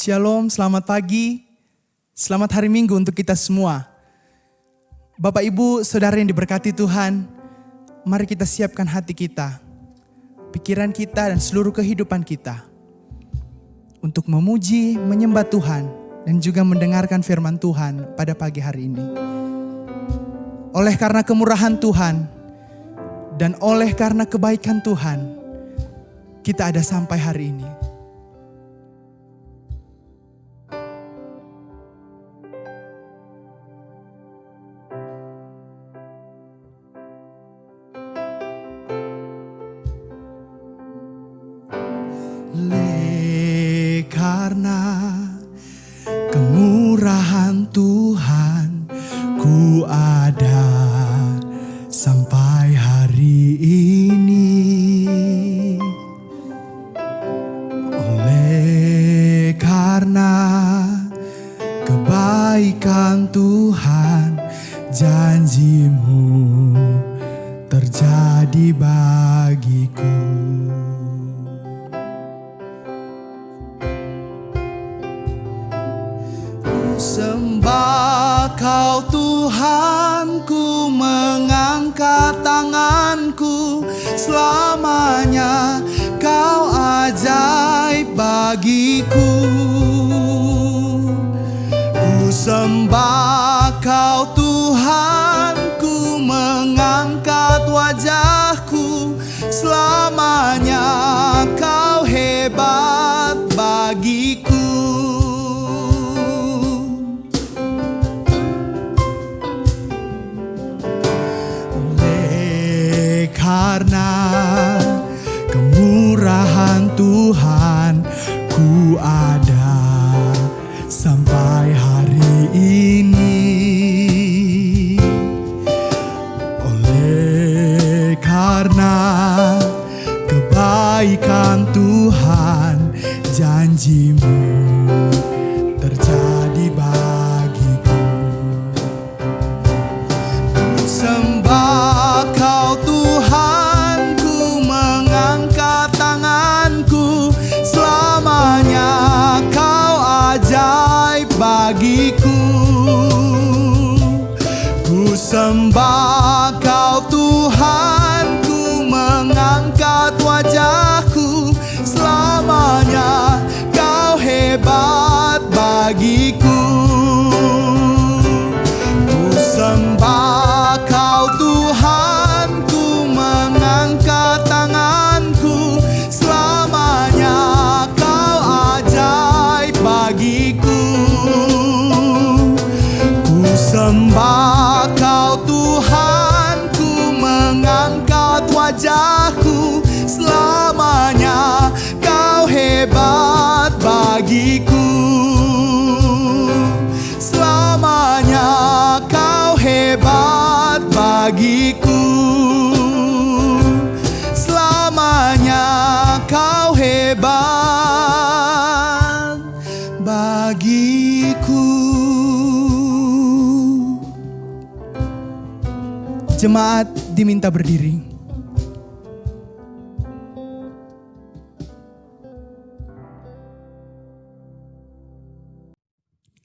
Shalom, selamat pagi, selamat hari Minggu untuk kita semua. Bapak, Ibu, Saudara yang diberkati Tuhan, mari kita siapkan hati kita, pikiran kita dan seluruh kehidupan kita untuk memuji, menyembah Tuhan dan juga mendengarkan firman Tuhan pada pagi hari ini. Oleh karena kemurahan Tuhan dan oleh karena kebaikan Tuhan, kita ada sampai hari ini. Karena kemurahan Tuhan, ku ada sampai hari ini. Oleh karena kebaikan Tuhan, janji-Mu terjadi bagiku. Sembah Kau Tuhan, ku mengangkat tanganku, selamanya Kau ajaib bagiku. Ku sembah Kau Tuhan, ku mengangkat wajahku, selamanya Kau hebat bagiku. Karena kemurahan Tuhan, ku ada sampai hari ini. Oleh karena kebaikan Tuhan, janji-Mu terjadi bagiku. Sembah Kau Tuhan, ku mengangkat tanganku, selamanya Kau ajaib bagiku. Ku sembah Kau Tuhan, ku mengangkat wajahku, selamanya Kau hebat bagiku. Ku sembah Kau Tuhan, ku mengangkat tanganku, selamanya Kau ajaib bagiku. Ku sembah Kau Tuhan, ku mengangkat wajahku, selamanya Kau hebat bagiku. Selamanya Kau hebat bagiku. Selamanya Kau hebat bagiku. Jemaat diminta berdiri.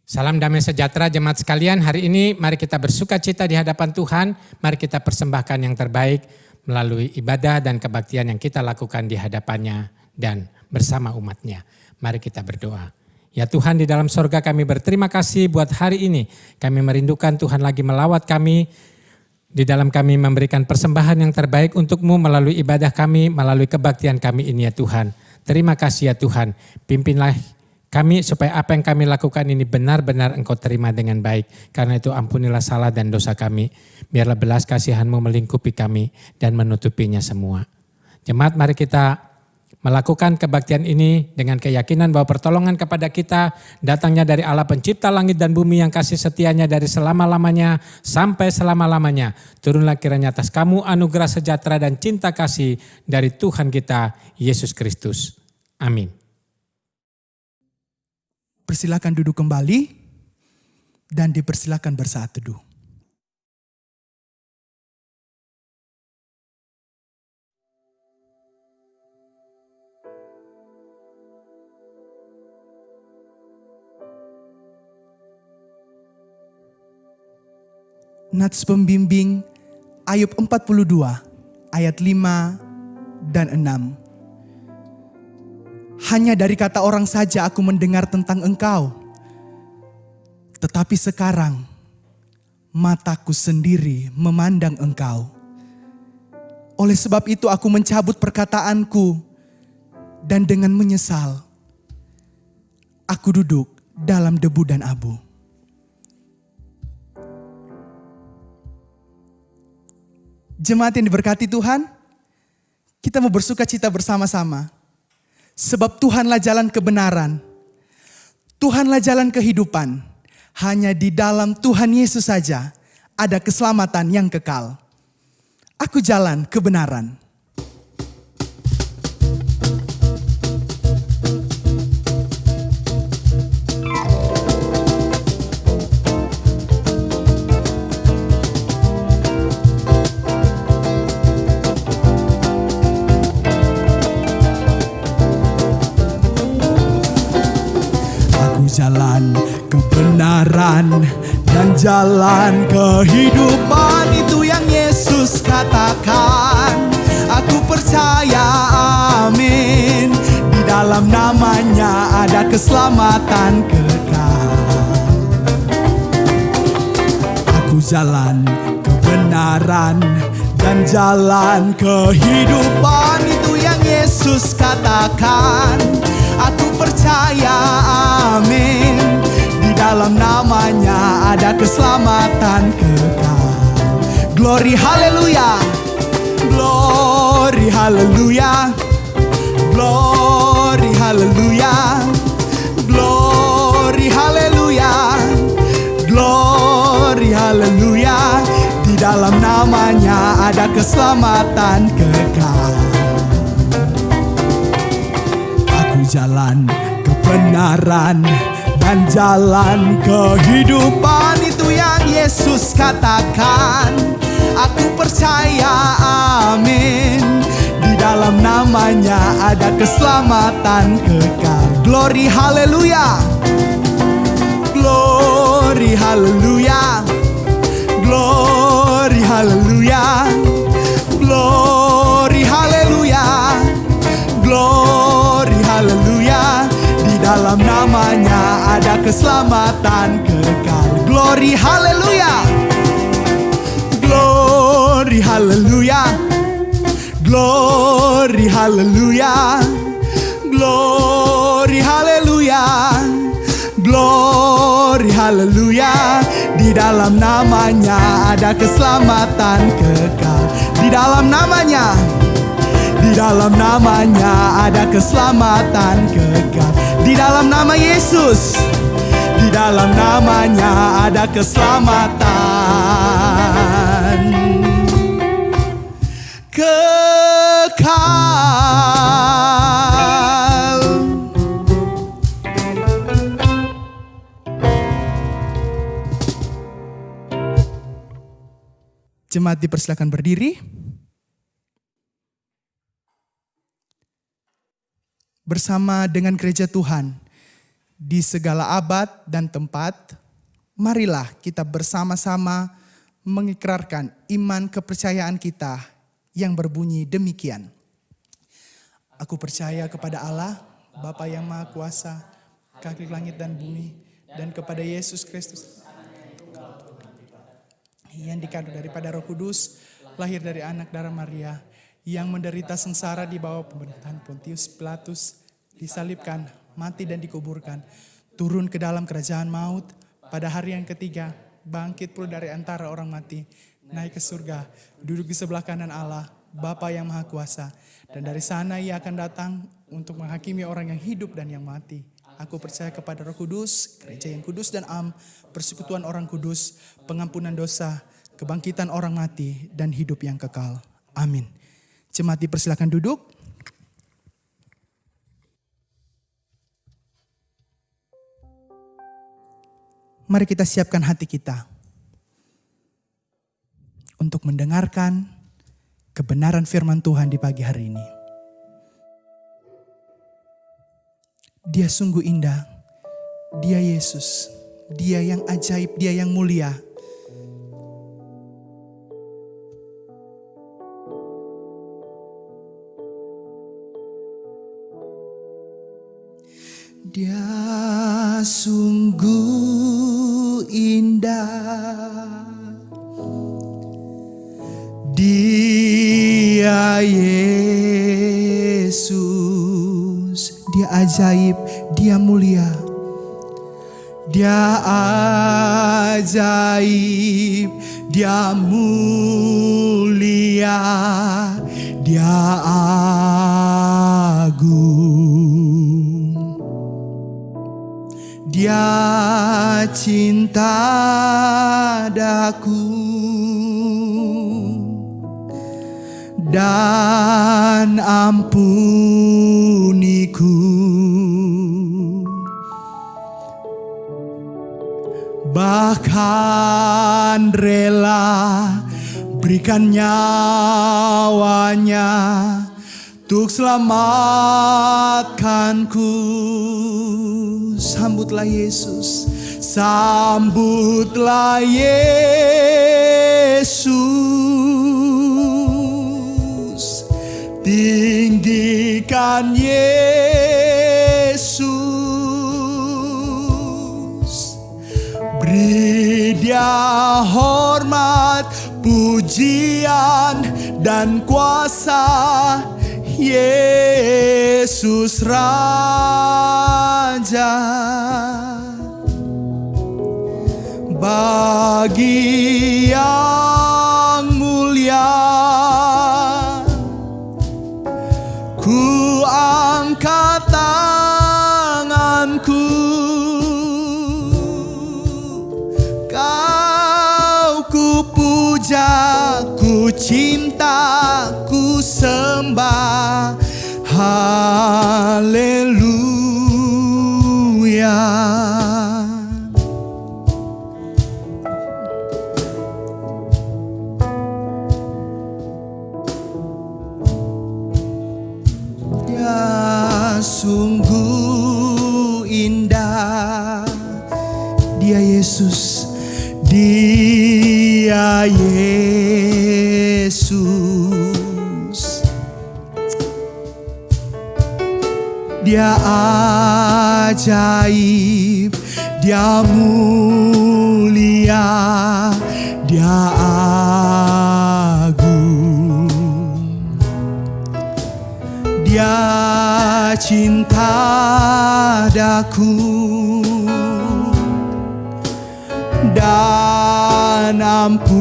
Salam damai sejahtera jemaat sekalian. Hari ini mari kita bersuka cita di hadapan Tuhan. Mari kita persembahkan yang terbaik melalui ibadah dan kebaktian yang kita lakukan di hadapannya dan bersama umatnya. Mari kita berdoa. Ya Tuhan, di dalam sorga kami berterima kasih buat hari ini. Kami merindukan Tuhan lagi melawat kami. Di dalam kami memberikan persembahan yang terbaik untuk-Mu melalui ibadah kami, melalui kebaktian kami ini ya Tuhan. Terima kasih ya Tuhan. Pimpinlah kami supaya apa yang kami lakukan ini benar-benar Engkau terima dengan baik. Karena itu ampunilah salah dan dosa kami. Biarlah belas kasihan-Mu melingkupi kami dan menutupinya semua. Jemaat, mari kita melakukan kebaktian ini dengan keyakinan bahwa pertolongan kepada kita datangnya dari Allah pencipta langit dan bumi yang kasih setianya dari selama-lamanya sampai selama-lamanya. Turunlah kiranya atas kamu anugerah sejahtera dan cinta kasih dari Tuhan kita Yesus Kristus. Amin. Persilakan duduk kembali dan dipersilakan bersaat teduh. Nats pembimbing Ayub 42 ayat 5 dan 6. Hanya dari kata orang saja aku mendengar tentang Engkau. Tetapi sekarang mataku sendiri memandang Engkau. Oleh sebab itu aku mencabut perkataanku dan dengan menyesal aku duduk dalam debu dan abu. Jemaat yang diberkati Tuhan, kita mau bersuka cita bersama-sama. Sebab Tuhanlah jalan kebenaran, Tuhanlah jalan kehidupan. Hanya di dalam Tuhan Yesus saja ada keselamatan yang kekal. Aku jalan kebenaran. Aku jalan kebenaran dan jalan kehidupan, itu yang Yesus katakan. Aku percaya, amin. Di dalam namanya ada keselamatan kekal. Aku jalan kebenaran dan jalan kehidupan, itu yang Yesus katakan. Aku percaya, amin. Di dalam namanya ada keselamatan kekal. Glory haleluya, glory haleluya, glory haleluya, glory haleluya, glory haleluya. Di dalam namanya ada keselamatan kekal. Aku jalan kebenaran dan jalan kehidupan, itu yang Yesus katakan. Aku percaya, amin. Di dalam namanya ada keselamatan kekal. Glory haleluya, glory haleluya, glory haleluya, glory haleluya, glory haleluya. Di dalam namanya ada keselamatan kekal. Glory haleluya, glory haleluya, glory haleluya, glory haleluya, glory haleluya. Di dalam namanya ada keselamatan kekal. Di dalam namanya, di dalam namanya ada keselamatan kekal. Di dalam nama Yesus, di dalam namanya ada keselamatan kekal. Jemaat dipersilakan berdiri. Bersama dengan gereja Tuhan di segala abad dan tempat, marilah kita bersama-sama mengikrarkan iman kepercayaan kita yang berbunyi demikian. Aku percaya kepada Allah, Bapa yang Maha Kuasa, Kaki langit dan bumi, dan kepada Yesus Kristus yang dikandung daripada Roh Kudus, lahir dari anak darah Maria, yang menderita sengsara di bawah pemerintahan Pontius Pilatus, disalibkan, mati dan dikuburkan, turun ke dalam kerajaan maut, pada hari yang ketiga bangkit pula dari antara orang mati, naik ke surga, duduk di sebelah kanan Allah, Bapa yang Maha Kuasa, dan dari sana Ia akan datang untuk menghakimi orang yang hidup dan yang mati. Aku percaya kepada Roh Kudus, gereja yang kudus dan am, persekutuan orang kudus, pengampunan dosa, kebangkitan orang mati, dan hidup yang kekal. Amin. Jemaat dipersilakan duduk. Mari kita siapkan hati kita untuk mendengarkan kebenaran firman Tuhan di pagi hari ini. Dia sungguh indah, Dia Yesus, Dia yang ajaib, Dia yang mulia. sungguh indah. Dia Yesus, Dia ajaib, Dia mulia. Dia ajaib, Dia mulia, Dia agung. Dia cinta daku dan ampuniku. Bahkan rela berikan nyawanya untuk selamatkanku. Sambutlah Yesus, sambutlah Yesus, tinggikan Yesus, beri Dia hormat, pujian dan kuasa. Yesus Raja, bagi yang mulia ku angkat tanganku. Kau ku puja, ku cinta, ku sembah. Haleluya. Dia sungguh indah. Dia Yesus, Dia Yesus, Dia ajaib, Dia mulia, Dia agung. Dia cinta daku dan ampuniku.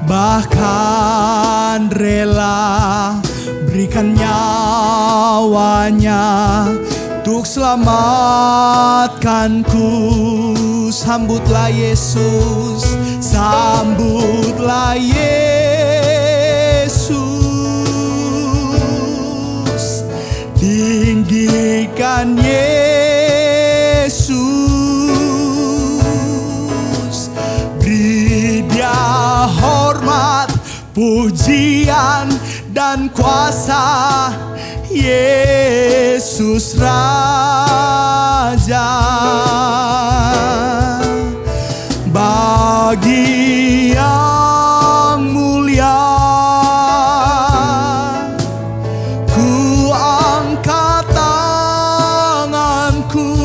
Bahkan rela berikan nyawanya untuk selamatkanku. Sambutlah Yesus, sambutlah Yesus, tinggikan Yesus, beri Dia hormat, pujian dan kuasa. Yesus Raja, bagi yang mulia ku angkat tanganku.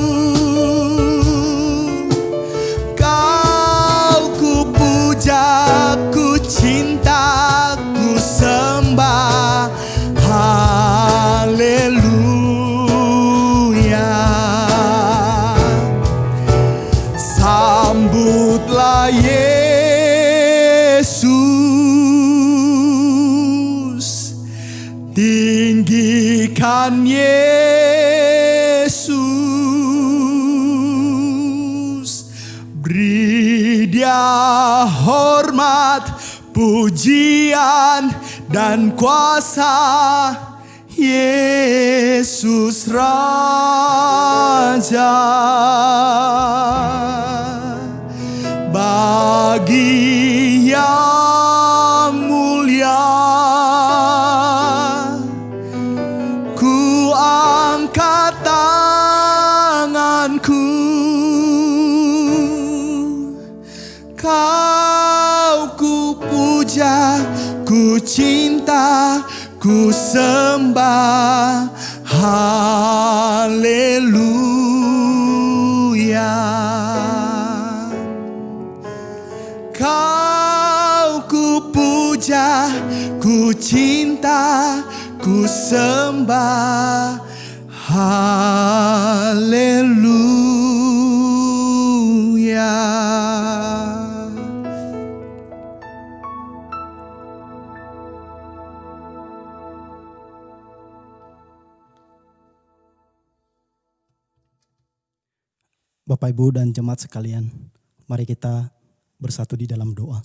Kau ku puja, ku cinta, ku sembah. Haleluya. Sambutlah Yesus, tinggikan Yesus, beri Dia hormat, pujian dan kuasa. Yesus Raja, bagi yang mulia ku angkat tanganku. Kau ku puja, ku cinta, ku sembah, haleluya. Kau ku puja, ku cinta, ku sembah, haleluya. Bapak, Ibu, dan jemaat sekalian, mari kita bersatu di dalam doa.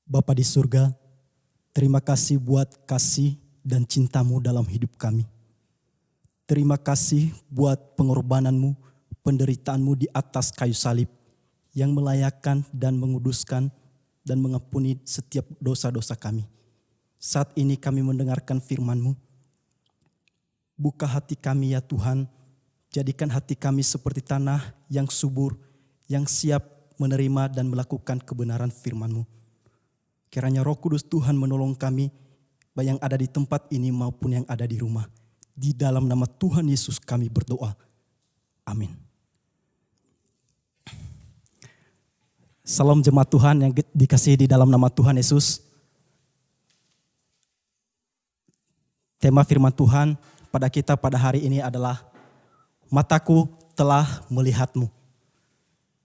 Bapa di surga, terima kasih buat kasih dan cintamu dalam hidup kami. Terima kasih buat pengorbananmu, penderitaanmu di atas kayu salib yang melayakkan dan menguduskan dan mengampuni setiap dosa-dosa kami. Saat ini kami mendengarkan firman-Mu. Buka hati kami ya Tuhan, jadikan hati kami seperti tanah yang subur, yang siap menerima dan melakukan kebenaran firman-Mu. Kiranya Roh Kudus Tuhan menolong kami, baik yang ada di tempat ini maupun yang ada di rumah. Di dalam nama Tuhan Yesus kami berdoa. Amin. Salam jemaat Tuhan yang dikasihi di dalam nama Tuhan Yesus. Tema firman Tuhan pada kita pada hari ini adalah mataku telah melihatmu.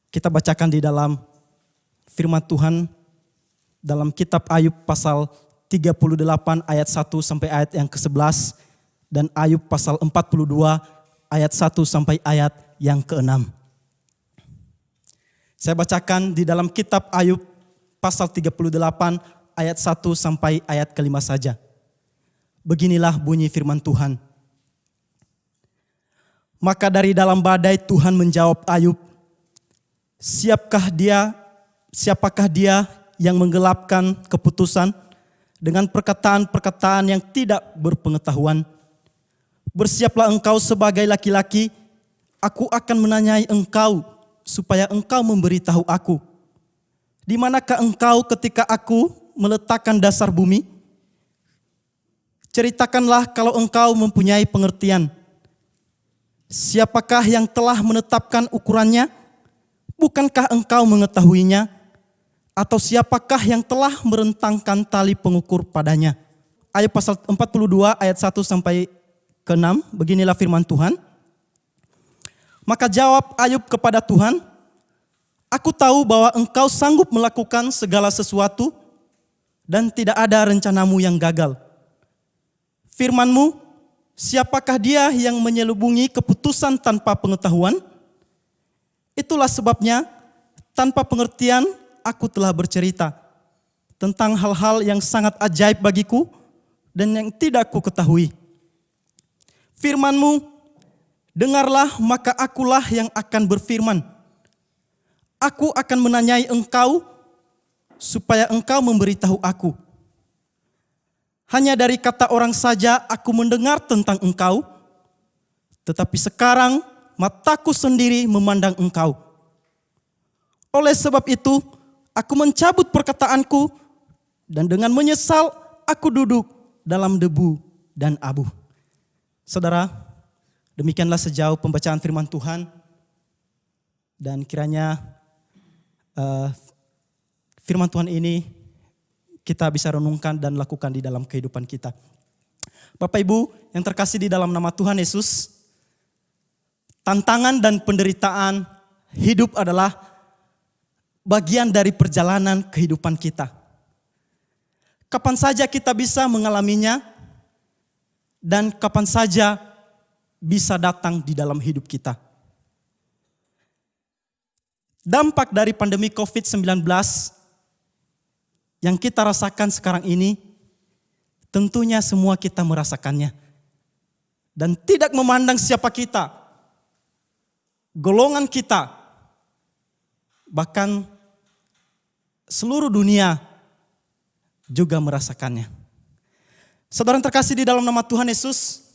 Kita bacakan di dalam firman Tuhan dalam kitab Ayub pasal 38 ayat 1 sampai ayat yang ke-11 dan Ayub pasal 42 ayat 1 sampai ayat yang ke-6. Saya bacakan di dalam kitab Ayub pasal 38 ayat 1 sampai ayat ke-5 saja. Beginilah bunyi firman Tuhan. Maka dari dalam badai Tuhan menjawab Ayub, siapakah dia yang menggelapkan keputusan dengan perkataan-perkataan yang tidak berpengetahuan? Bersiaplah engkau sebagai laki-laki, aku akan menanyai engkau supaya engkau memberitahu aku. Di manakah engkau ketika aku meletakkan dasar bumi? Ceritakanlah kalau engkau mempunyai pengertian. Siapakah yang telah menetapkan ukurannya? Bukankah engkau mengetahuinya? Atau siapakah yang telah merentangkan tali pengukur padanya? Ayat pasal 42 ayat 1 sampai ke-6, beginilah firman Tuhan. Maka jawab Ayub kepada Tuhan, aku tahu bahwa engkau sanggup melakukan segala sesuatu dan tidak ada rencanamu yang gagal. Firman-Mu, siapakah dia yang menyelubungi keputusan tanpa pengetahuan? Itulah sebabnya tanpa pengertian aku telah bercerita tentang hal-hal yang sangat ajaib bagiku dan yang tidak ku ketahui. Firman-Mu, dengarlah maka akulah yang akan berfirman. Aku akan menanyai engkau supaya engkau memberitahu aku. Hanya dari kata orang saja aku mendengar tentang engkau, tetapi sekarang mataku sendiri memandang engkau. Oleh sebab itu, aku mencabut perkataanku dan dengan menyesal aku duduk dalam debu dan abu. Saudara, demikianlah sejauh pembacaan firman Tuhan. Dan kiranya firman Tuhan ini kita bisa renungkan dan lakukan di dalam kehidupan kita. Bapak Ibu yang terkasih di dalam nama Tuhan Yesus, tantangan dan penderitaan hidup adalah bagian dari perjalanan kehidupan kita. Kapan saja kita bisa mengalaminya dan kapan saja bisa datang di dalam hidup kita. Dampak dari pandemi COVID-19 yang kita rasakan sekarang ini, tentunya semua kita merasakannya. Dan tidak memandang siapa kita, golongan kita, bahkan seluruh dunia juga merasakannya. Saudara yang terkasih di dalam nama Tuhan Yesus,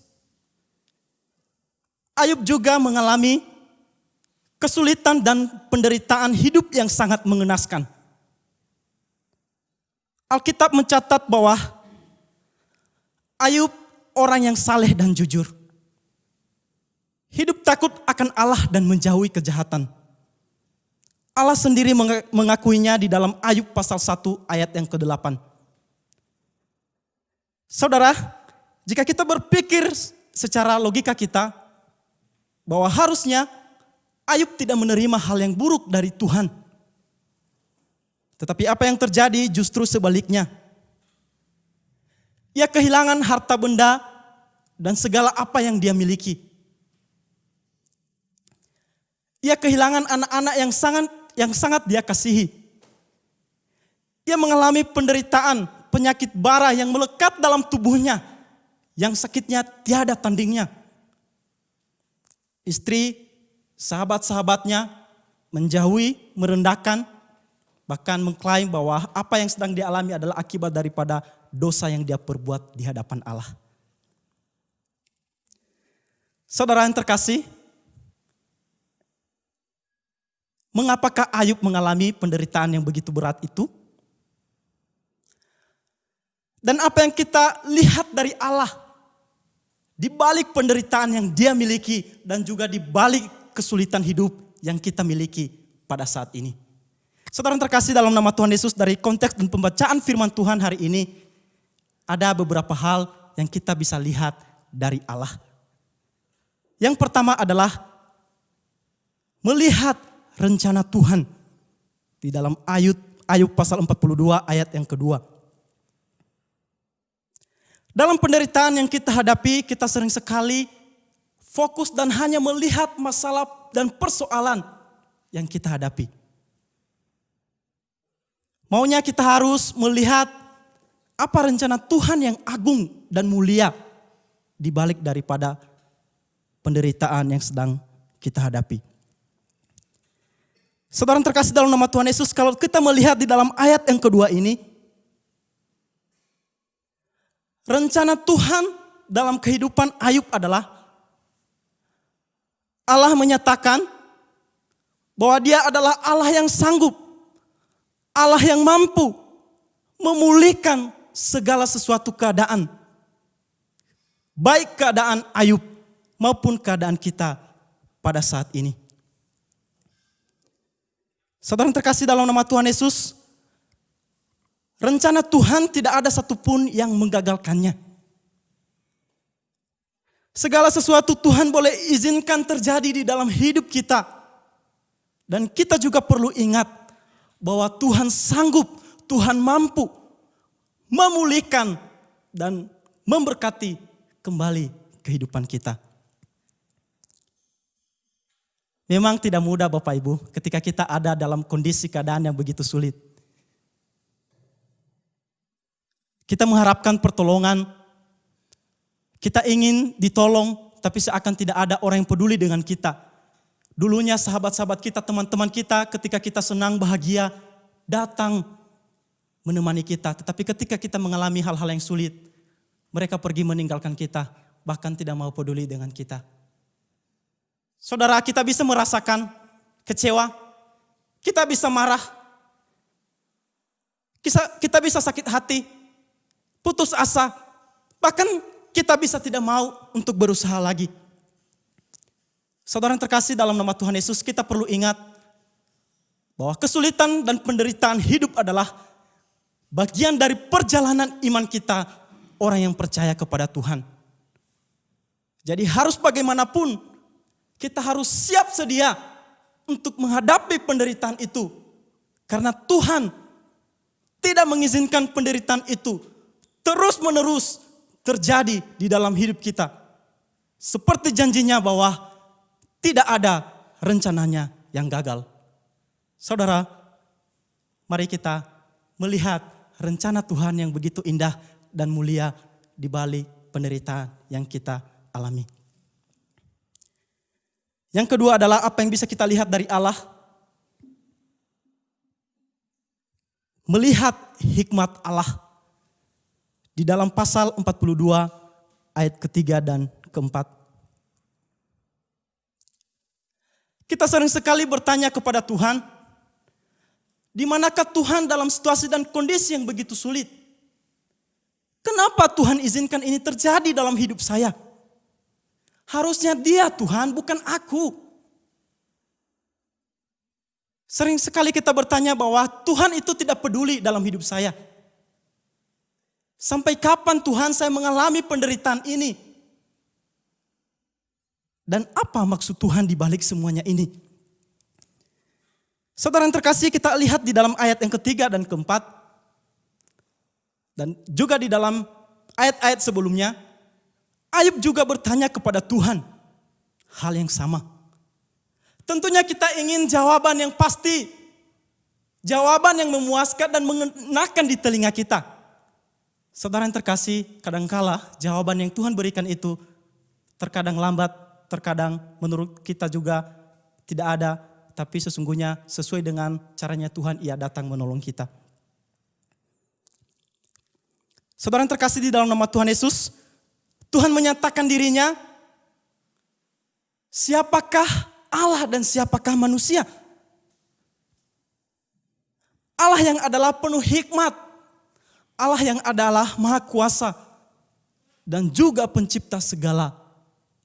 Ayub juga mengalami kesulitan dan penderitaan hidup yang sangat mengenaskan. Alkitab mencatat bahwa Ayub orang yang saleh dan jujur. Hidup takut akan Allah dan menjauhi kejahatan. Allah sendiri mengakuinya di dalam Ayub pasal 1 ayat yang ke-8. Saudara, jika kita berpikir secara logika kita, bahwa harusnya Ayub tidak menerima hal yang buruk dari Tuhan. Tetapi apa yang terjadi justru sebaliknya. Ia kehilangan harta benda dan segala apa yang dia miliki. Ia kehilangan anak-anak yang sangat dia kasihi. Ia mengalami penderitaan, penyakit bara yang melekat dalam tubuhnya, yang sakitnya tiada tandingnya. Istri, sahabat-sahabatnya menjauhi, merendahkan, bahkan mengklaim bahwa apa yang sedang dialami adalah akibat daripada dosa yang dia perbuat di hadapan Allah. Saudara yang terkasih, mengapakah Ayub mengalami penderitaan yang begitu berat itu? Dan apa yang kita lihat dari Allah di balik penderitaan yang dia miliki dan juga di balik kesulitan hidup yang kita miliki pada saat ini. Saudara yang terkasih dalam nama Tuhan Yesus, dari konteks dan pembacaan firman Tuhan hari ini, ada beberapa hal yang kita bisa lihat dari Allah. Yang pertama adalah melihat rencana Tuhan di dalam Ayub pasal 42 ayat yang kedua. Dalam penderitaan yang kita hadapi, kita sering sekali fokus dan hanya melihat masalah dan persoalan yang kita hadapi. Maunya kita harus melihat apa rencana Tuhan yang agung dan mulia di balik daripada penderitaan yang sedang kita hadapi. Saudara yang terkasih dalam nama Tuhan Yesus, kalau kita melihat di dalam ayat yang kedua ini, rencana Tuhan dalam kehidupan Ayub adalah Allah menyatakan bahwa Dia adalah Allah yang sanggup, Allah yang mampu memulihkan segala sesuatu keadaan. Baik keadaan Ayub maupun keadaan kita pada saat ini. Saudara yang terkasih dalam nama Tuhan Yesus, rencana Tuhan tidak ada satupun yang menggagalkannya. Segala sesuatu Tuhan boleh izinkan terjadi di dalam hidup kita. Dan kita juga perlu ingat bahwa Tuhan sanggup, Tuhan mampu memulihkan dan memberkati kembali kehidupan kita. Memang tidak mudah Bapak Ibu ketika kita ada dalam kondisi keadaan yang begitu sulit. Kita mengharapkan pertolongan, kita ingin ditolong, tapi seakan tidak ada orang yang peduli dengan kita. Dulunya sahabat-sahabat kita, teman-teman kita, ketika kita senang, bahagia, datang menemani kita. Tetapi ketika kita mengalami hal-hal yang sulit, mereka pergi meninggalkan kita, bahkan tidak mau peduli dengan kita. Saudara, kita bisa merasakan kecewa, kita bisa marah, kita bisa sakit hati, putus asa, bahkan kita bisa tidak mau untuk berusaha lagi. Saudara yang terkasih dalam nama Tuhan Yesus, kita perlu ingat bahwa kesulitan dan penderitaan hidup adalah bagian dari perjalanan iman kita, orang yang percaya kepada Tuhan. Jadi harus bagaimanapun, kita harus siap sedia untuk menghadapi penderitaan itu. Karena Tuhan tidak mengizinkan penderitaan itu terus-menerus terjadi di dalam hidup kita. Seperti janjinya bahwa tidak ada rencananya yang gagal. Saudara, mari kita melihat rencana Tuhan yang begitu indah dan mulia di balik penderitaan yang kita alami. Yang kedua adalah apa yang bisa kita lihat dari Allah. Melihat hikmat Allah. Di dalam pasal 42 ayat ketiga dan keempat. Kita sering sekali bertanya kepada Tuhan, di manakah Tuhan dalam situasi dan kondisi yang begitu sulit? Kenapa Tuhan izinkan ini terjadi dalam hidup saya? Harusnya Dia Tuhan, bukan aku. Sering sekali kita bertanya bahwa Tuhan itu tidak peduli dalam hidup saya. Sampai kapan Tuhan saya mengalami penderitaan ini? Dan apa maksud Tuhan di balik semuanya ini? Saudara yang terkasih, kita lihat di dalam ayat yang ketiga dan keempat. Dan juga di dalam ayat-ayat sebelumnya, Ayub juga bertanya kepada Tuhan hal yang sama. Tentunya kita ingin jawaban yang pasti, jawaban yang memuaskan dan mengenakan di telinga kita. Saudara yang terkasih, kadangkala jawaban yang Tuhan berikan itu terkadang lambat, terkadang menurut kita juga tidak ada, tapi sesungguhnya sesuai dengan caranya Tuhan, Ia datang menolong kita. Saudara yang terkasih, di dalam nama Tuhan Yesus, Tuhan menyatakan dirinya, siapakah Allah dan siapakah manusia? Allah yang adalah penuh hikmat, Allah yang adalah maha kuasa, dan juga pencipta segala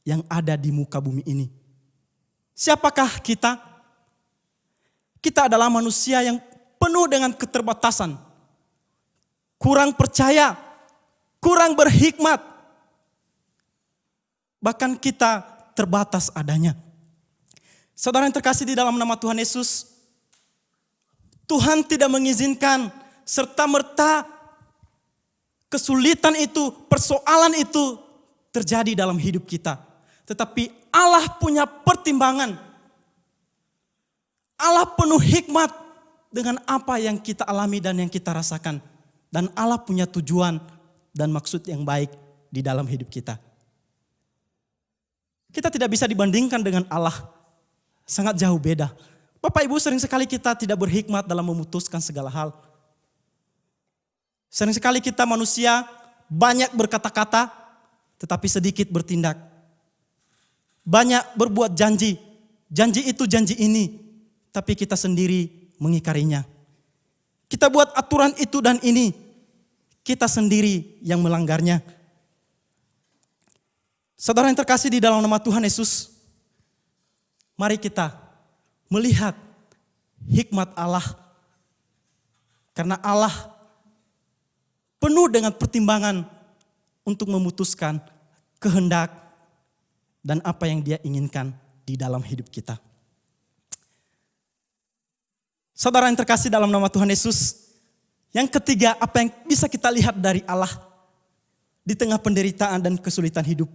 yang ada di muka bumi ini. Siapakah kita? Kita adalah manusia yang penuh dengan keterbatasan, kurang percaya, kurang berhikmat, bahkan kita terbatas adanya. Saudara yang terkasih, di dalam nama Tuhan Yesus, Tuhan tidak mengizinkan serta-merta kesulitan itu, persoalan itu terjadi dalam hidup kita. Tetapi Allah punya pertimbangan. Allah penuh hikmat dengan apa yang kita alami dan yang kita rasakan. Dan Allah punya tujuan dan maksud yang baik di dalam hidup kita. Kita tidak bisa dibandingkan dengan Allah. Sangat jauh beda. Bapak Ibu, sering sekali kita tidak berhikmat dalam memutuskan segala hal. Sering sekali kita manusia banyak berkata-kata tetapi sedikit bertindak. Banyak berbuat janji. Janji itu janji ini. Tapi kita sendiri mengingkarinya. Kita buat aturan itu dan ini. Kita sendiri yang melanggarnya. Saudara yang terkasih, di dalam nama Tuhan Yesus, mari kita melihat hikmat Allah. Karena Allah penuh dengan pertimbangan untuk memutuskan kehendak dan apa yang Dia inginkan di dalam hidup kita. Saudara yang terkasih, dalam nama Tuhan Yesus, yang ketiga, apa yang bisa kita lihat dari Allah di tengah penderitaan dan kesulitan hidup.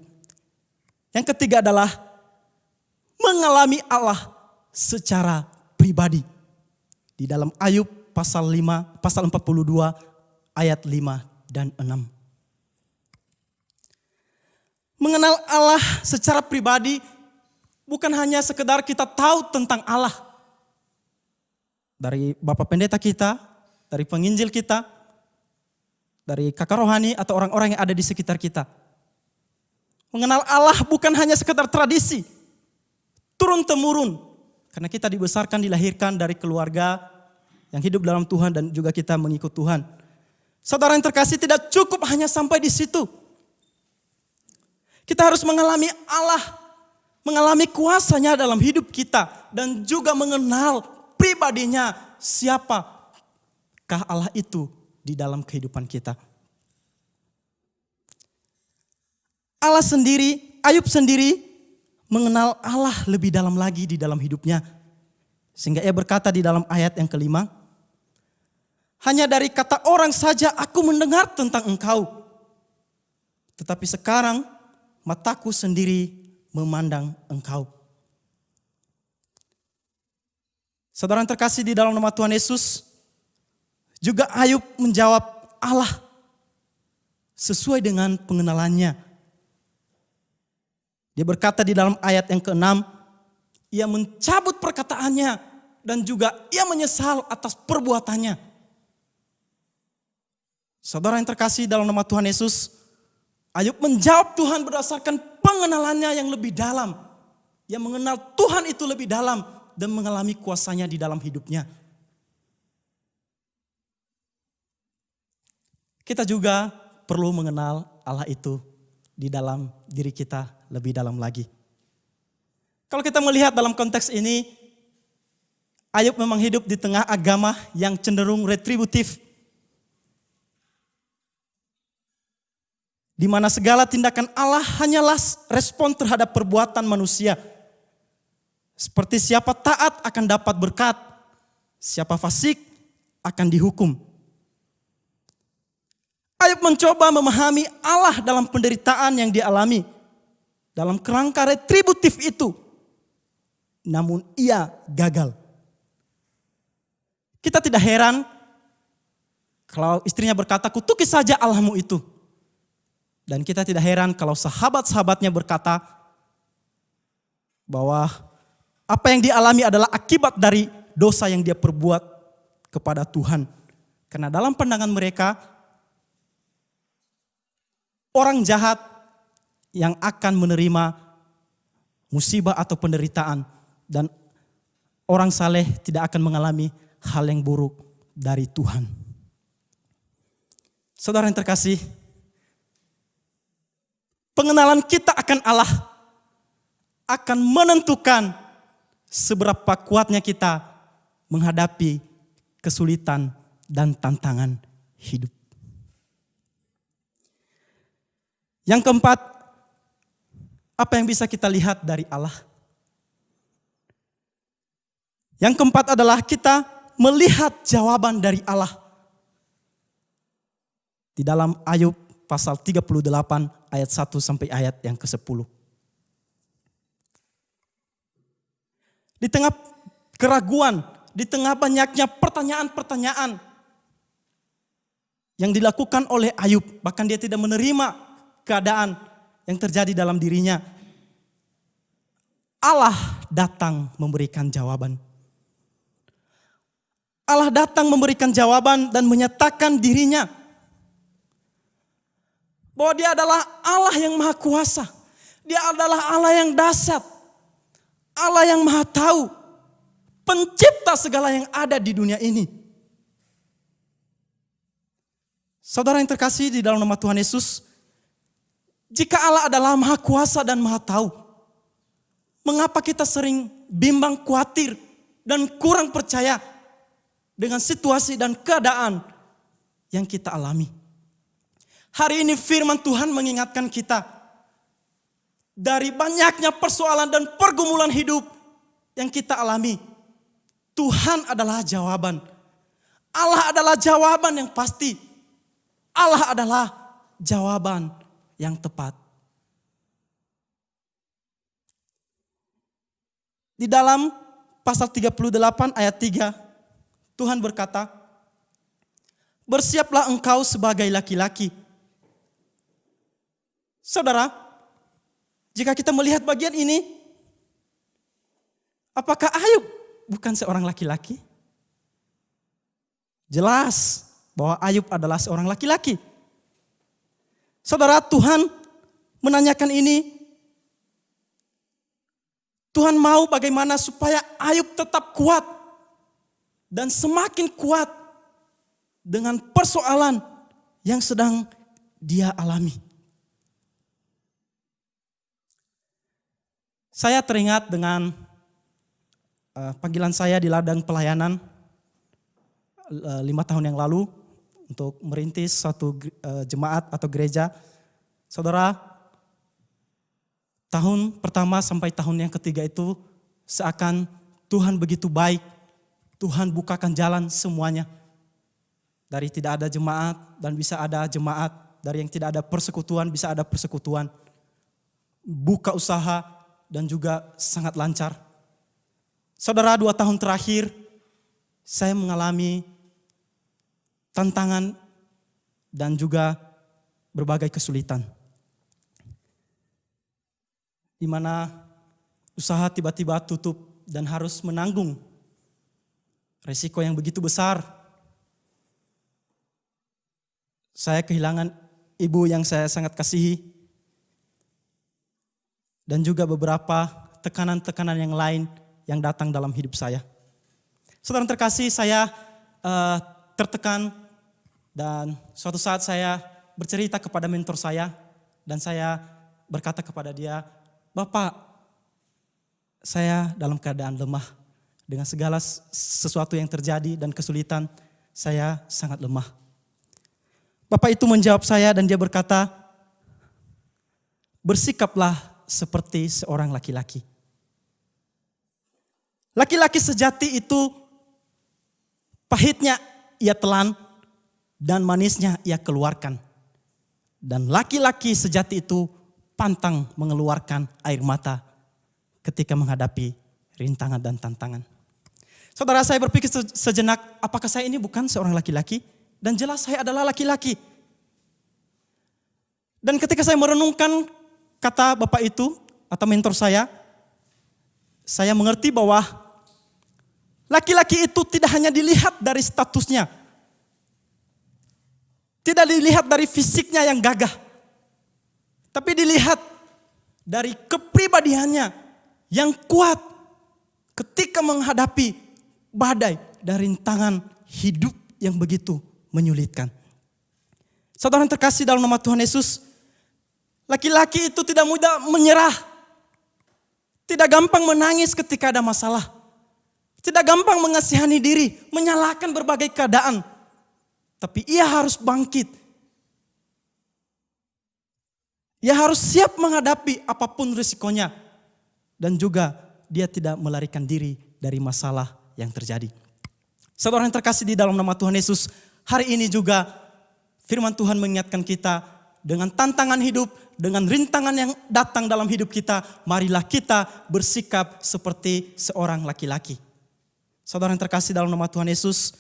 Yang ketiga adalah mengalami Allah secara pribadi. Di dalam Ayub pasal 42 ayat 5 dan 6. Mengenal Allah secara pribadi bukan hanya sekedar kita tahu tentang Allah. Dari Bapak Pendeta kita, dari penginjil kita, dari kakak rohani atau orang-orang yang ada di sekitar kita. Mengenal Allah bukan hanya sekedar tradisi, turun-temurun. Karena kita dibesarkan, dilahirkan dari keluarga yang hidup dalam Tuhan dan juga kita mengikut Tuhan. Saudara yang terkasih, tidak cukup hanya sampai di situ. Kita harus mengalami Allah, mengalami kuasanya dalam hidup kita. Dan juga mengenal pribadinya, siapakah Allah itu di dalam kehidupan kita. Allah sendiri, Ayub sendiri mengenal Allah lebih dalam lagi di dalam hidupnya. Sehingga ia berkata di dalam ayat yang kelima, hanya dari kata orang saja aku mendengar tentang Engkau. Tetapi sekarang mataku sendiri memandang Engkau. Saudara yang terkasih, di dalam nama Tuhan Yesus, juga Ayub menjawab Allah sesuai dengan pengenalannya. Dia berkata di dalam ayat yang ke-6, ia mencabut perkataannya dan juga ia menyesal atas perbuatannya. Saudara yang terkasih, dalam nama Tuhan Yesus, Ayub menjawab Tuhan berdasarkan pengenalannya yang lebih dalam. Ia mengenal Tuhan itu lebih dalam dan mengalami kuasanya di dalam hidupnya. Kita juga perlu mengenal Allah itu di dalam diri kita lebih dalam lagi. Kalau kita melihat dalam konteks ini, Ayub memang hidup di tengah agama yang cenderung retributif, di mana segala tindakan Allah hanyalah respon terhadap perbuatan manusia. Seperti siapa taat akan dapat berkat, siapa fasik akan dihukum. Ayub mencoba memahami Allah dalam penderitaan yang dialami, dalam kerangka retributif itu. Namun ia gagal. Kita tidak heran kalau istrinya berkata, kutuki saja Allahmu itu. Dan kita tidak heran kalau sahabat-sahabatnya berkata bahwa apa yang dialami adalah akibat dari dosa yang dia perbuat kepada Tuhan. Karena dalam pandangan mereka, orang jahat yang akan menerima musibah atau penderitaan, dan orang saleh tidak akan mengalami hal yang buruk dari Tuhan. Saudara yang terkasih, pengenalan kita akan Allah akan menentukan seberapa kuatnya kita menghadapi kesulitan dan tantangan hidup. Yang keempat, apa yang bisa kita lihat dari Allah? Yang keempat adalah kita melihat jawaban dari Allah. Di dalam Ayub pasal 38 ayat 1 sampai ayat yang ke-10. Di tengah keraguan, di tengah banyaknya pertanyaan-pertanyaan yang dilakukan oleh Ayub, bahkan dia tidak menerima keadaan yang terjadi dalam dirinya, Allah datang memberikan jawaban. Allah datang memberikan jawaban dan menyatakan dirinya bahwa dia adalah Allah yang maha kuasa. Dia adalah Allah yang dahsyat, Allah yang maha tahu, pencipta segala yang ada di dunia ini. Saudara yang terkasih di dalam nama Tuhan Yesus, jika Allah adalah maha kuasa dan maha tahu, mengapa kita sering bimbang, khawatir, dan kurang percaya dengan situasi dan keadaan yang kita alami? Hari ini firman Tuhan mengingatkan kita dari banyaknya persoalan dan pergumulan hidup yang kita alami. Tuhan adalah jawaban. Allah adalah jawaban yang pasti. Allah adalah jawaban yang tepat. Di dalam pasal 38 ayat 3, Tuhan berkata, bersiaplah engkau sebagai laki-laki. Saudara, jika kita melihat bagian ini, apakah Ayub bukan seorang laki-laki? Jelas bahwa Ayub adalah seorang laki-laki. Saudara, Tuhan menanyakan ini. Tuhan mau bagaimana supaya Ayub tetap kuat dan semakin kuat dengan persoalan yang sedang dia alami. Saya teringat dengan panggilan saya di ladang pelayanan 5 tahun yang lalu untuk merintis suatu jemaat atau gereja. Saudara, tahun pertama sampai tahun yang ketiga itu seakan Tuhan begitu baik. Tuhan bukakan jalan semuanya. Dari tidak ada jemaat dan bisa ada jemaat. Dari yang tidak ada persekutuan bisa ada persekutuan. Buka usaha dan juga sangat lancar. Saudara, 2 tahun terakhir saya mengalami tantangan dan juga berbagai kesulitan. Di mana usaha tiba-tiba tutup dan harus menanggung resiko yang begitu besar. Saya kehilangan ibu yang saya sangat kasihi. Dan juga beberapa tekanan-tekanan yang lain yang datang dalam hidup saya. Saudara terkasih, saya tertekan dan suatu saat saya bercerita kepada mentor saya dan saya berkata kepada dia, "Bapak, saya dalam keadaan lemah. Dengan segala sesuatu yang terjadi dan kesulitan, saya sangat lemah." Bapak itu menjawab saya dan dia berkata, "Bersikaplah seperti seorang laki-laki." Laki-laki sejati itu pahitnya ia telan dan manisnya ia keluarkan. Dan laki-laki sejati itu pantang mengeluarkan air mata ketika menghadapi rintangan dan tantangan. Saudara, saya berpikir sejenak, apakah saya ini bukan seorang laki-laki? Dan jelas saya adalah laki-laki. Dan ketika saya merenungkan kata Bapak itu atau mentor saya mengerti bahwa laki-laki itu tidak hanya dilihat dari statusnya, tidak dilihat dari fisiknya yang gagah, tapi dilihat dari kepribadiannya yang kuat ketika menghadapi badai dan rintangan hidup yang begitu menyulitkan. Saudara yang terkasih dalam nama Tuhan Yesus, laki-laki itu tidak mudah menyerah, tidak gampang menangis ketika ada masalah, tidak gampang mengasihani diri, menyalahkan berbagai keadaan. Tapi ia harus bangkit. Ia harus siap menghadapi apapun risikonya. Dan juga dia tidak melarikan diri dari masalah yang terjadi. Saudara yang terkasih di dalam nama Tuhan Yesus, hari ini juga firman Tuhan mengingatkan kita dengan tantangan hidup, dengan rintangan yang datang dalam hidup kita, marilah kita bersikap seperti seorang laki-laki. Saudara yang terkasih dalam nama Tuhan Yesus,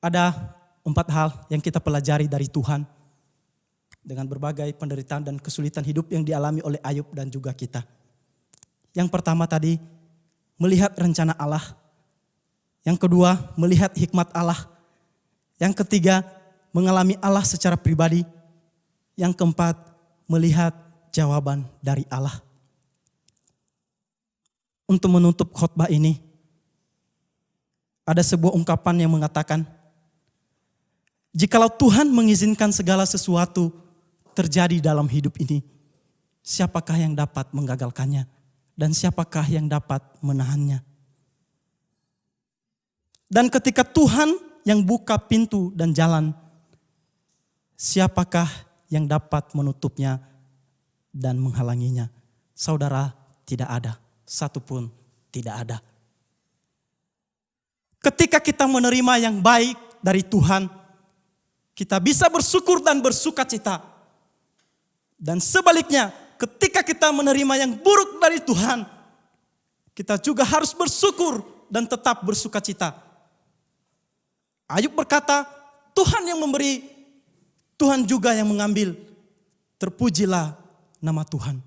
ada 4 hal yang kita pelajari dari Tuhan dengan berbagai penderitaan dan kesulitan hidup yang dialami oleh Ayub dan juga kita. Yang pertama tadi, melihat rencana Allah. Yang kedua, melihat hikmat Allah. Yang ketiga, mengalami Allah secara pribadi. Yang keempat, melihat jawaban dari Allah. Untuk menutup khotbah ini, ada sebuah ungkapan yang mengatakan, jikalau Tuhan mengizinkan segala sesuatu terjadi dalam hidup ini, siapakah yang dapat menggagalkannya? Dan siapakah yang dapat menahannya? Dan ketika Tuhan yang buka pintu dan jalan, siapakah yang dapat menutupnya dan menghalanginya? Saudara, tidak ada. Satupun tidak ada. Ketika kita menerima yang baik dari Tuhan, kita bisa bersyukur dan bersuka cita. Dan sebaliknya, ketika kita menerima yang buruk dari Tuhan, kita juga harus bersyukur dan tetap bersuka cita. Ayub berkata, Tuhan yang memberi, Tuhan juga yang mengambil. Terpujilah nama Tuhan.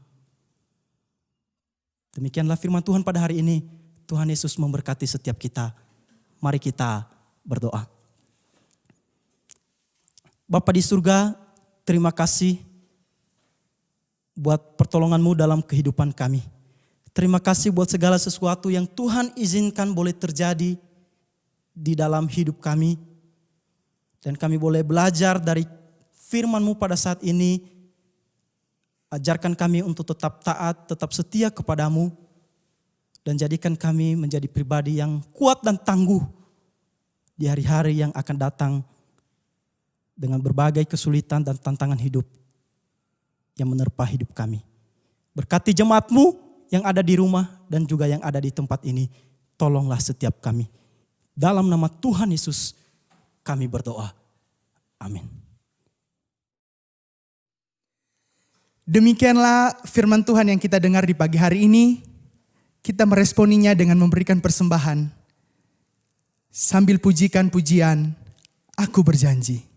Demikianlah firman Tuhan pada hari ini. Tuhan Yesus memberkati setiap kita. Mari kita berdoa. Bapa di surga, terima kasih buat pertolongan-Mu dalam kehidupan kami. Terima kasih buat segala sesuatu yang Tuhan izinkan boleh terjadi di dalam hidup kami. Dan kami boleh belajar dari firman-Mu pada saat ini. Ajarkan kami untuk tetap taat, tetap setia kepadamu. Dan jadikan kami menjadi pribadi yang kuat dan tangguh di hari-hari yang akan datang. Dengan berbagai kesulitan dan tantangan hidup yang menerpa hidup kami. Berkati jemaat-Mu yang ada di rumah dan juga yang ada di tempat ini. Tolonglah setiap kami. Dalam nama Tuhan Yesus kami berdoa. Amin. Demikianlah firman Tuhan yang kita dengar di pagi hari ini. Kita meresponinya dengan memberikan persembahan. Sambil pujikan pujian, aku berjanji.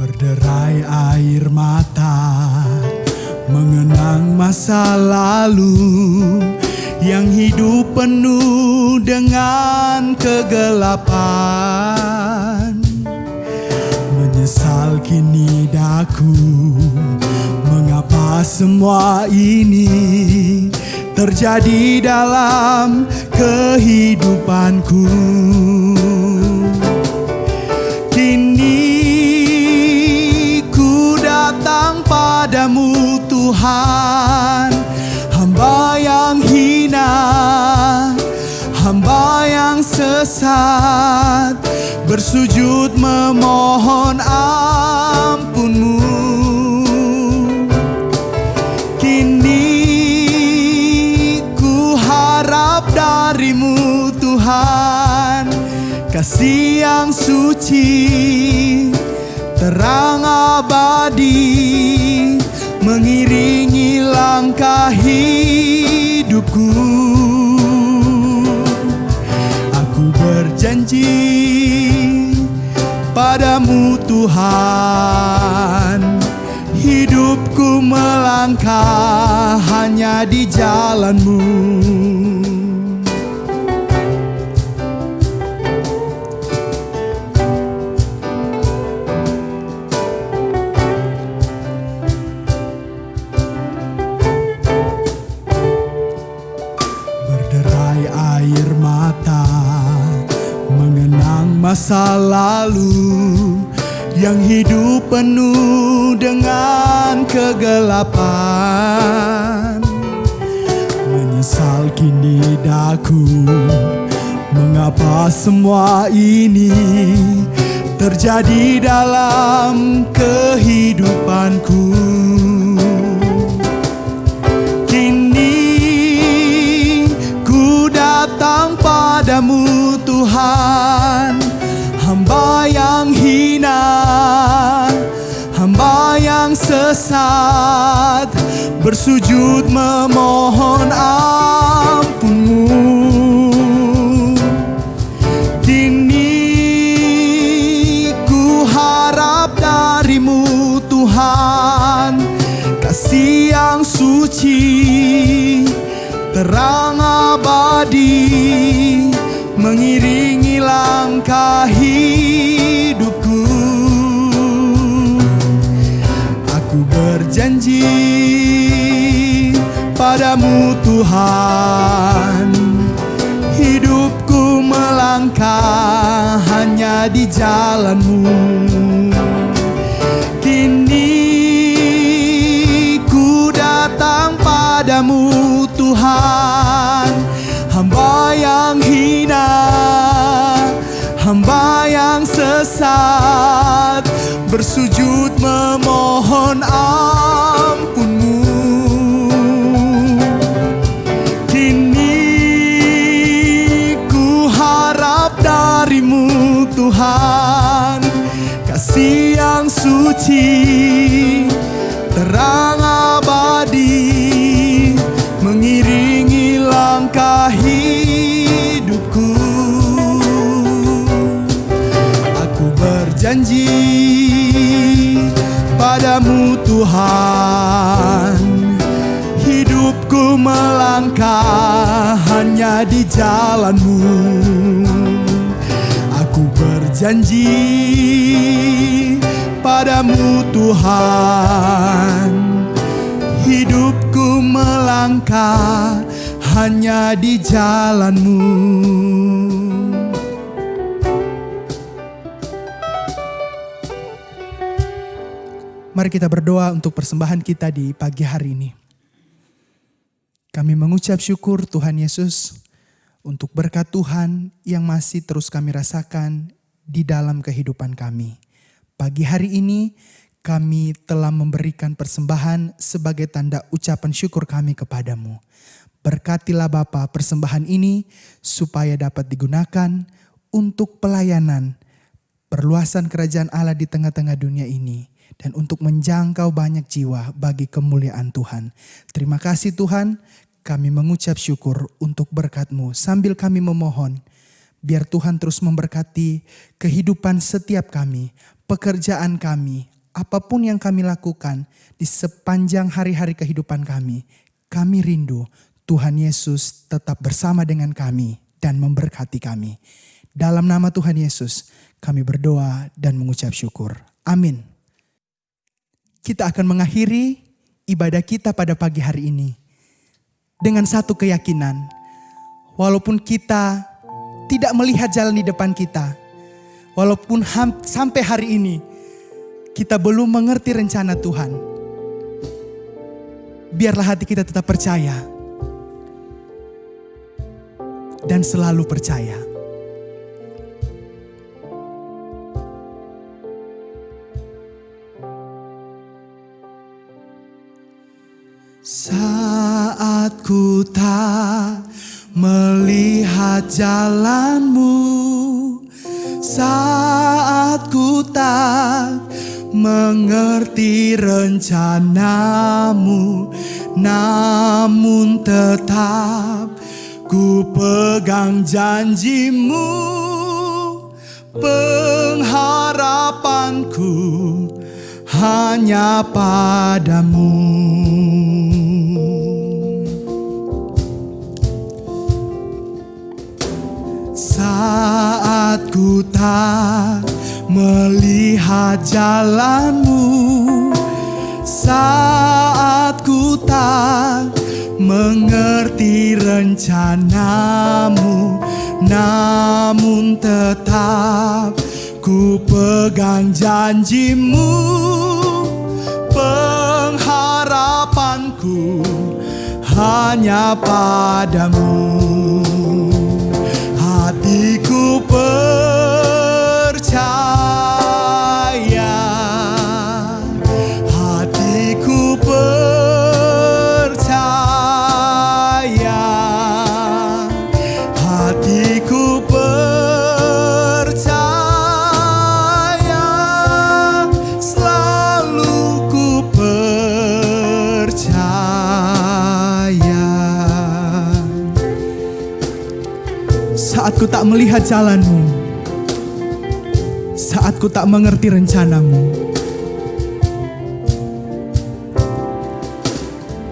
Berderai air mata, mengenang masa lalu yang hidup penuh dengan kegelapan. Menyesal kini daku, mengapa semua ini terjadi dalam kehidupanku. Kini ku datang padamu Tuhan, hamba yang hina, hamba yang sesat, bersujud memohon ampunmu. Kini ku harap darimu Tuhan, kasih yang suci, terang abadi, mengiringi langkah hidupku. Aku berjanji padamu Tuhan, hidupku melangkah hanya di jalan-Mu. Berderai air mata, mengenang masa lalu yang hidup penuh dengan kegelapan. Menyesal kini daku, mengapa semua ini terjadi dalam kehidupanku. Kini ku datang padamu Tuhan, hamba yang hina, hamba yang sesat, bersujud memohon ampunmu. Kini ku harap darimu Tuhan, kasih yang suci, terang abadi, mengiringi langkah hidupku. Aku berjanji padamu Tuhan, hidupku melangkah hanya di jalan-Mu. Kini ku datang padamu Tuhan, hamba yang hina, hamba yang sesat, bersujud memohon ampunmu. Kini ku harap darimu Tuhan, kasih yang suci, terang abadi, mengiringi langkah hidupku. Aku berjanji padamu Tuhan, hidupku melangkah hanya di jalan-Mu. Aku berjanji padamu Tuhan, hidupku melangkah hanya di jalan-Mu. Mari kita berdoa untuk persembahan kita di pagi hari ini. Kami mengucap syukur Tuhan Yesus untuk berkat Tuhan yang masih terus kami rasakan di dalam kehidupan kami. Pagi hari ini kami telah memberikan persembahan sebagai tanda ucapan syukur kami kepadamu. Berkatilah Bapa persembahan ini supaya dapat digunakan untuk pelayanan, perluasan kerajaan Allah di tengah-tengah dunia ini, dan untuk menjangkau banyak jiwa bagi kemuliaan Tuhan. Terima kasih Tuhan, kami mengucap syukur untuk berkat-Mu sambil kami memohon, biar Tuhan terus memberkati kehidupan setiap kami, pekerjaan kami, apapun yang kami lakukan di sepanjang hari-hari kehidupan kami. Kami rindu Tuhan Yesus tetap bersama dengan kami dan memberkati kami. Dalam nama Tuhan Yesus kami berdoa dan mengucap syukur. Amin. Kita akan mengakhiri ibadah kita pada pagi hari ini dengan satu keyakinan. Walaupun kita tidak melihat jalan di depan kita, walaupun sampai hari ini kita belum mengerti rencana Tuhan, biarlah hati kita tetap percaya dan selalu percaya. Saat ku tak melihat jalanmu, saat ku tak mengerti rencanamu, namun tetap ku pegang janjimu. Pengharapanku hanya padamu. Saat ku tak melihat jalanmu, saat ku tak mengerti rencanamu, namun tetap ku pegang janjimu. Pengharapanku hanya padamu. Hatiku percaya, hatiku percaya, hatiku percaya, selalu ku percaya. Saat ku tak melihat jalanmu, saat ku tak mengerti rencanamu,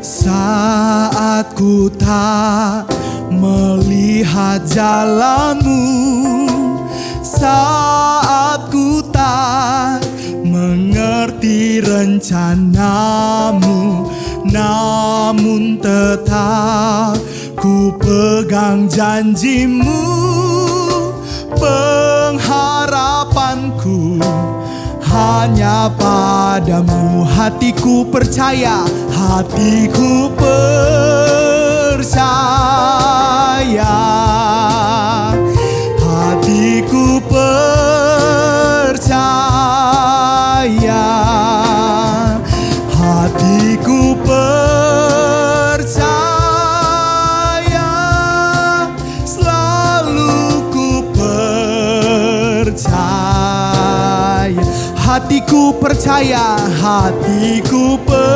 saat ku tak melihat jalanmu, saat ku tak mengerti rencanamu, namun tetap ku pegang janjimu. Pengharapanku hanya padamu. Hatiku percaya, hatiku percaya, hatiku percaya, hatiku percaya, selalu ku percaya. Hatiku percaya, hatiku percaya,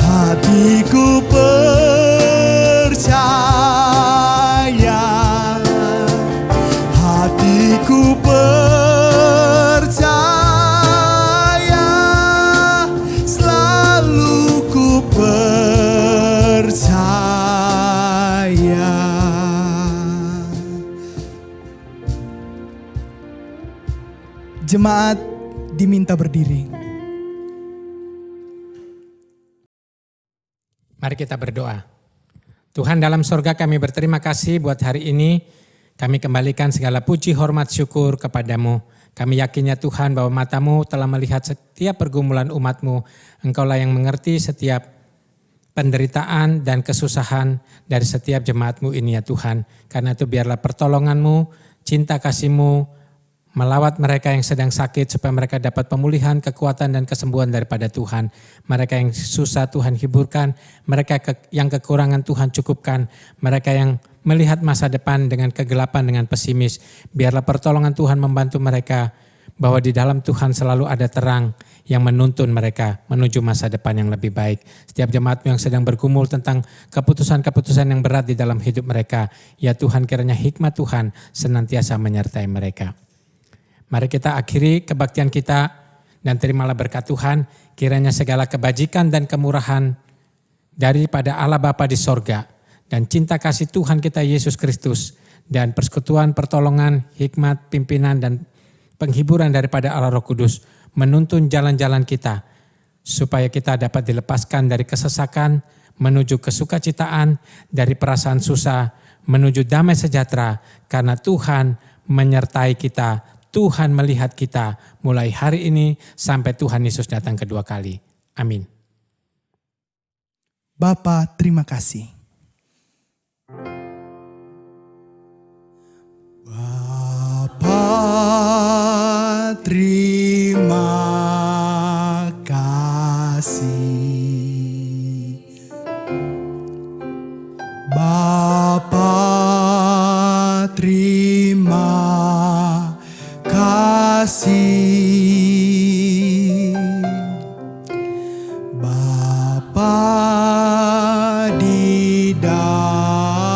hatiku percaya, hatiku percaya, selalu ku percaya. Jemaat diminta berdiri. Mari kita berdoa. Tuhan, dalam sorga kami berterima kasih buat hari ini. Kami kembalikan segala puji, hormat, syukur kepadamu. Kami yakinnya Tuhan bahwa matamu telah melihat setiap pergumulan umatmu. Engkaulah yang mengerti setiap penderitaan dan kesusahan dari setiap jemaatmu ini ya Tuhan. Karena itu biarlah pertolonganmu, cinta kasihmu, melawat mereka yang sedang sakit supaya mereka dapat pemulihan, kekuatan dan kesembuhan daripada Tuhan. Mereka yang susah Tuhan hiburkan, mereka yang kekurangan Tuhan cukupkan, mereka yang melihat masa depan dengan kegelapan, dengan pesimis. Biarlah pertolongan Tuhan membantu mereka bahwa di dalam Tuhan selalu ada terang yang menuntun mereka menuju masa depan yang lebih baik. Setiap jemaatmu yang sedang bergumul tentang keputusan-keputusan yang berat di dalam hidup mereka, ya Tuhan kiranya hikmat Tuhan senantiasa menyertai mereka. Mari kita akhiri kebaktian kita dan terimalah berkat Tuhan. Kiranya segala kebajikan dan kemurahan daripada Allah Bapa di sorga dan cinta kasih Tuhan kita Yesus Kristus dan persekutuan pertolongan, hikmat, pimpinan dan penghiburan daripada Allah Roh Kudus menuntun jalan-jalan kita supaya kita dapat dilepaskan dari kesesakan menuju kesukacitaan, dari perasaan susah menuju damai sejahtera karena Tuhan menyertai kita, Tuhan melihat kita mulai hari ini sampai Tuhan Yesus datang kedua kali. Amin. Bapa, terima kasih. Bapa, terima kasih. Bapa, terima kasih. Bapa di dalam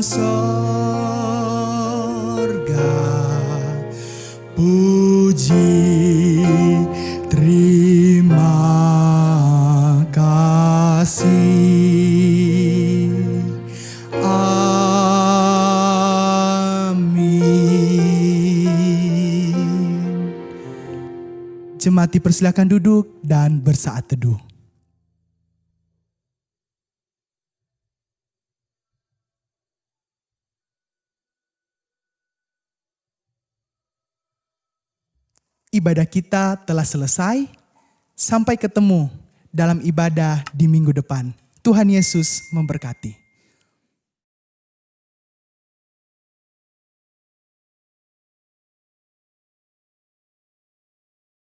sorga, puji terima kasih. Amin. Jemaat dipersilakan duduk dan bersaat teduh. Ibadah kita telah selesai. Sampai ketemu dalam ibadah di minggu depan. Tuhan Yesus memberkati.